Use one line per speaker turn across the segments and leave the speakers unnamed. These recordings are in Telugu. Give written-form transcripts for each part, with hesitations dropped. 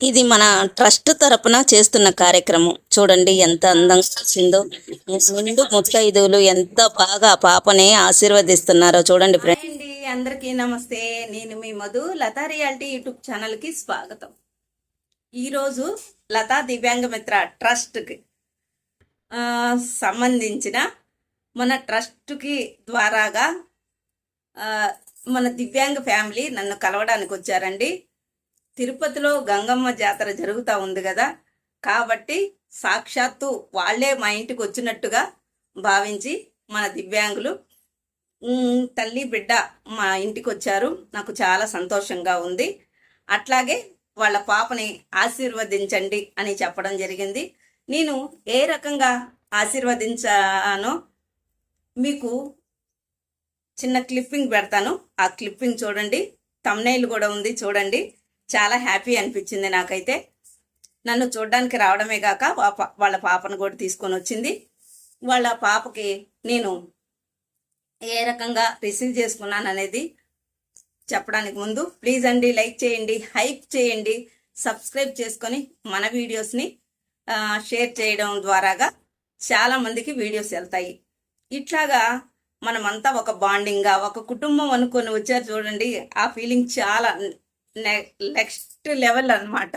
ఇది మన ట్రస్ట్ తరపున చేస్తున్న కార్యక్రమం. చూడండి ఎంత అందంగా వచ్చిందో. ముందు ముత్తైదువులు ఎంత బాగా పాపని ఆశీర్వదిస్తున్నారో చూడండి ఫ్రెండ్స్.
అండి, అందరికీ నమస్తే. నేను మీ మధు, లతా రియాలిటీ యూట్యూబ్ ఛానల్కి స్వాగతం. ఈరోజు లతా దివ్యాంగ మిత్ర ట్రస్ట్కి సంబంధించిన మన ట్రస్ట్కి ద్వారాగా మన దివ్యాంగ ఫ్యామిలీ నన్ను కలవడానికి వచ్చారండి. తిరుపతిలో గంగమ్మ జాతర జరుగుతూ ఉంది కదా, కాబట్టి సాక్షాత్తు వాళ్లే మా ఇంటికి వచ్చినట్టుగా భావించి మన దివ్యాంగులు తల్లి బిడ్డ మా ఇంటికి వచ్చారు. నాకు చాలా సంతోషంగా ఉంది. అట్లాగే వాళ్ళ పాపని ఆశీర్వదించండి అని చెప్పడం జరిగింది. నేను ఏ రకంగా ఆశీర్వదించానో మీకు చిన్న క్లిప్పింగ్ పెడతాను. ఆ క్లిప్పింగ్ చూడండి, థంబ్నెయిల్ కూడా ఉంది చూడండి. చాలా హ్యాపీ అనిపించింది నాకైతే. నన్ను చూడడానికి రావడమే కాక వాళ్ళ పాపను కూడా తీసుకొని వచ్చింది. వాళ్ళ పాపకి నేను ఏ రకంగా రిసీవ్ చేసుకున్నాను అనేది చెప్పడానికి ముందు ప్లీజ్ అండి లైక్ చేయండి, హైప్ చేయండి, సబ్స్క్రైబ్ చేసుకొని మన వీడియోస్ని షేర్ చేయడం ద్వారాగా చాలామందికి వీడియోస్ వెళ్తాయి. ఇట్లాగా మనమంతా ఒక బాండింగ్గా ఒక కుటుంబం అనుకొని వచ్చారు చూడండి. ఆ ఫీలింగ్ చాలా నెక్స్ట్ లెవెల్ అనమాట.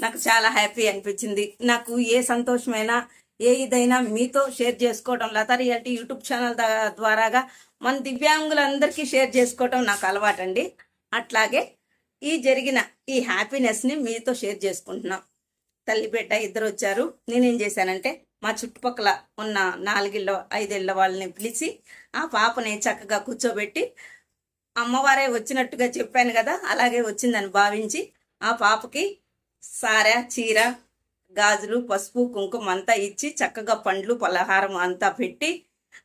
నాకు చాలా హ్యాపీ అనిపించింది. నాకు ఏ సంతోషమైనా ఏ ఇదైనా మీతో షేర్ చేసుకోవడం, లతా రియాలిటీ యూట్యూబ్ ఛానల్ ద్వారాగా మన దివ్యాంగులందరికీ షేర్ చేసుకోవడం నాకు అలవాటండి. అట్లాగే ఈ జరిగిన ఈ హ్యాపీనెస్ని మీతో షేర్ చేసుకుంటున్నాం. తల్లి బిడ్డ ఇద్దరు వచ్చారు. నేనేం చేశానంటే మా చుట్టుపక్కల ఉన్న 4-5 వాళ్ళని పిలిచి ఆ పాపని చక్కగా కూర్చోబెట్టి అమ్మవారే వచ్చినట్టుగా చెప్పాను కదా, అలాగే వచ్చిందని భావించి ఆ పాపకి సారె, చీర, గాజులు, పసుపు, కుంకుమ అంతా ఇచ్చి చక్కగా పండ్లు పలహారం అంతా పెట్టి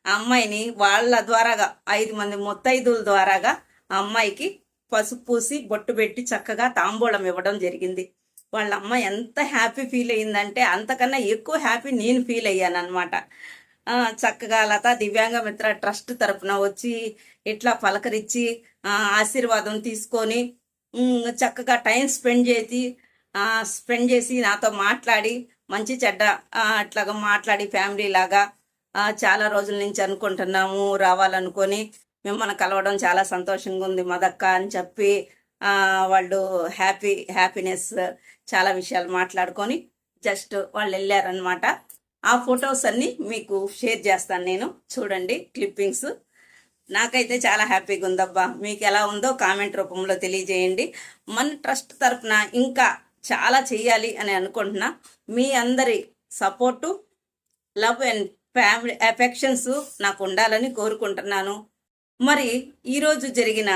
ఆ అమ్మాయిని వాళ్ళ ద్వారాగా 5 మంది ముత్తైదుల ద్వారాగా ఆ అమ్మాయికి పసుపు పూసి బొట్టు పెట్టి చక్కగా తాంబూలం ఇవ్వడం జరిగింది. వాళ్ళ అమ్మ ఎంత హ్యాపీ ఫీల్ అయ్యిందంటే అంతకన్నా ఎక్కువ హ్యాపీ నేను ఫీల్ అయ్యాను అనమాట. చక్కగా లతా దివ్యాంగ మిత్ర ట్రస్ట్ తరపున వచ్చి ఇట్లా పలకరించి ఆశీర్వాదం తీసుకొని చక్కగా టైం స్పెండ్ చేసి నాతో మాట్లాడి మంచి చెడ్డ అట్లాగా మాట్లాడి ఫ్యామిలీ లాగా చాలా రోజుల నుంచి అనుకుంటున్నాము రావాలనుకొని మిమ్మల్ని కలవడం చాలా సంతోషంగా ఉంది మదక్క అని చెప్పి వాళ్ళు హ్యాపీనెస్ చాలా విషయాలు మాట్లాడుకొని జస్ట్ వాళ్ళు వెళ్ళారనమాట. ఆ ఫొటోస్ అన్నీ మీకు షేర్ చేస్తాను నేను. చూడండి క్లిప్పింగ్స్. నాకైతే చాలా హ్యాపీగా ఉందబ్బా. మీకు ఎలా ఉందో కామెంట్ రూపంలో తెలియజేయండి. మన ట్రస్ట్ తరఫున ఇంకా చాలా చెయ్యాలి అని అనుకుంటున్నా. మీ అందరి support, love and family affections నాకు ఉండాలని కోరుకుంటున్నాను. మరి ఈరోజు జరిగిన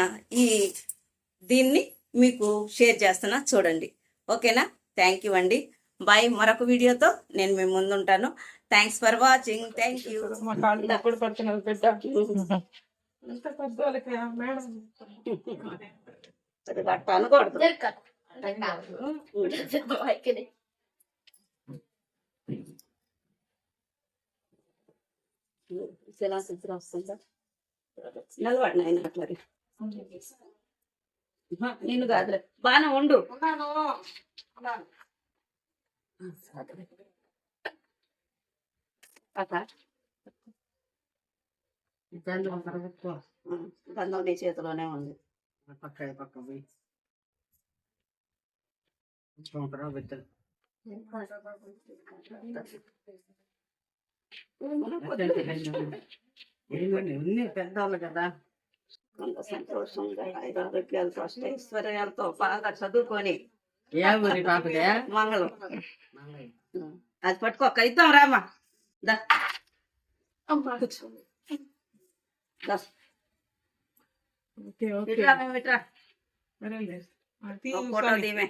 దీన్ని మీకు షేర్ చేస్తున్నా చూడండి. ఓకేనా? థ్యాంక్ యూ అండి. బాయ్. మరొక వీడియోతో నేను మీ ముందు ఉంటాను. Thanks for watching. Thank you. అనకూడదు. నిలబడి నాయన అట్లాగే నేను కాదులే. బాగా ఉండు. గంధం నీ చేతిలోనే ఉంది. పక్క పోయి పెద్దవాళ్ళు కదా. కొంత సంతోషంగా 5 ఆరోగ్యాలతో అష్టైశ్వర్యాలతో బాగా చదువుకొని మంగళం అది పట్టుకో. ఇద్దాం రామా. ఫోటో దీమే.